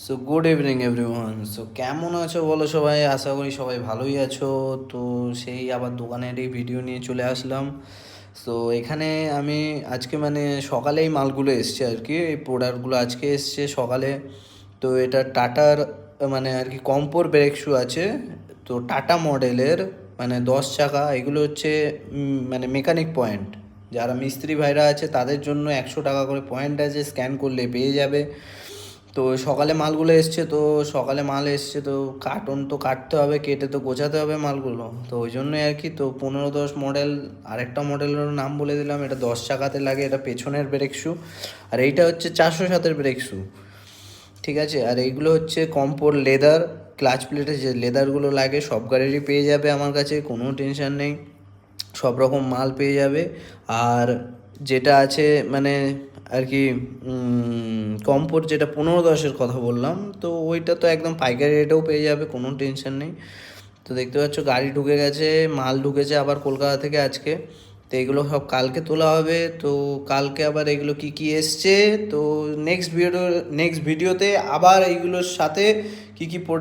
So good evening everyone. So কেমন আছো বলো সবাই? আশা করি সবাই ভালোই আছো। তো সেই আবার দোকানের এই ভিডিও নিয়ে চলে আসলাম। সো এখানে আমি আজকে মানে সকালেই মালগুলো এসছে আর কি, এই প্রোডাক্টগুলো আজকে এসছে সকালে। তো এটা টাটার মানে আর কি কম্পোর ব্রেক শু আছে। তো টাটা মডেলের মানে 10 চাকা এগুলো হচ্ছে মানে মেকানিক পয়েন্ট, যারা মিস্ত্রি ভাইরা আছে তাদের জন্য 100 টাকা করে পয়েন্ট আছে, স্ক্যান করলে পেয়ে যাবে। তো সকালে মালগুলো এসছে, তো সকালে মাল এসছে, তো কার্টন তো কাটতে হবে, কেটে তো গোছাতে হবে মালগুলো, তো ওই জন্যই আর কি। তো 15-10 মডেল, আরেকটা মডেলের নাম বলে দিলাম, এটা 10 চাকাতে লাগে, এটা পেছনের ব্রেক শু। আর এইটা হচ্ছে 407-এর ব্রেক শু, ঠিক আছে। আর এইগুলো হচ্ছে কম্পোর লেদার, ক্লাচ প্লেটে যে লেদারগুলো লাগে সব গাড়িরই পেয়ে যাবে আমার কাছে, কোনো টেনশন নেই, সব রকম মাল পেয়ে যাবে। আর যেটা আছে মানে আর কি কম্পোর যেটা 15-10-এর কথা বললাম, তো ওইটা তো একদম পাইকারি রেটেও পেয়ে যাবে, কোনো টেনশন নেই। তো দেখতে পাচ্ছ গাড়ি ঢুকে গেছে, মাল ঢুকেছে আবার কলকাতা থেকে আজকে। তো এগুলো সব কালকে তোলা হবে। তো কালকে আবার এগুলো কি কি এসছে, তো নেক্সট ভিডিওতে আবার এইগুলোর সাথে কি কি প্রোডাক্ট